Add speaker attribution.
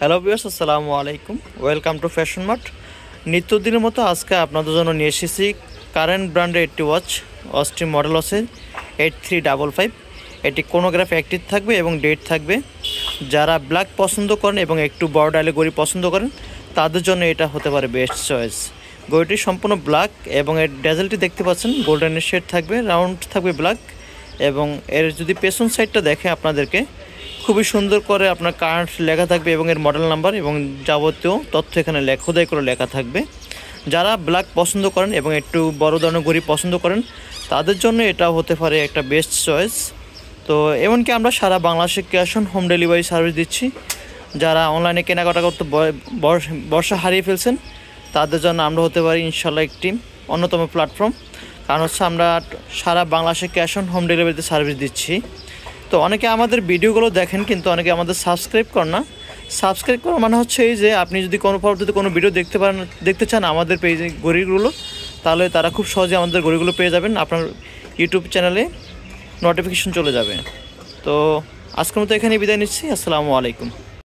Speaker 1: Hello viewers, আসসালামু আলাইকুম। Welcome to fashion mart. নিত্যদিনের মতো আজকে আপনাদের জন্য নিয়ে এসেছি কারেন্ট ব্র্যান্ডের একটি ওয়াচটি মডেল আছে 8355। এটি কোনোগ্রাফ অ্যাক্টিভ থাকবে এবং ডেট থাকবে। যারা ব্ল্যাক পছন্দ করেন এবং একটু বড় ডায়ালে ঘড়ি পছন্দ করেন তাদের জন্য এটা হতে পারে বেস্ট চয়েস। ঘড়িটি সম্পূর্ণ ব্ল্যাক এবং এর ড্যাজেলটি দেখতে পাচ্ছেন গোল্ডেনের শেড থাকবে, রাউন্ড থাকবে ব্ল্যাক। এবং এর যদি পেছন সাইডটা দেখে আপনাদেরকে খুবই সুন্দর করে আপনার কারেন্ট লেখা থাকবে এবং এর মডেল নাম্বার এবং যাবতীয় তথ্য এখানে খোদাই করে লেখা থাকবে। যারা ব্ল্যাক পছন্দ করেন এবং একটু বড় ধরনের ঘড়ি পছন্দ করেন তাদের জন্য এটা হতে পারে একটা বেস্ট চয়েস। তো এমনকি আমরা সারা বাংলাদেশে cash on home delivery service দিচ্ছি। যারা অনলাইনে কেনাকাটা করতে বর্ষা হারিয়ে ফেলছেন তাদের জন্য আমরা হতে পারি ইনশাল্লাহ একটি অন্যতম প্ল্যাটফর্ম। কারণ হচ্ছে আমরা সারা বাংলাদেশে ক্যাশ অন হোম ডেলিভারিতে সার্ভিস দিচ্ছি। তো অনেকে আমাদের ভিডিওগুলো দেখেন কিন্তু অনেকে আমাদের সাবস্ক্রাইব করেন না। সাবস্ক্রাইব করা মানে হচ্ছে এই যে আপনি যদি কোনো পরবর্তীতে কোনো ভিডিও দেখতে চান আমাদের পেজে ঘড়িগুলো, তাহলে তারা খুব সহজে আমাদের ঘড়িগুলো পেয়ে যাবেন, আপনার ইউটিউব চ্যানেলে নোটিফিকেশন চলে যাবে। তো আজকের মতো এখানেই বিদায় নিচ্ছি। আসসালামু আলাইকুম।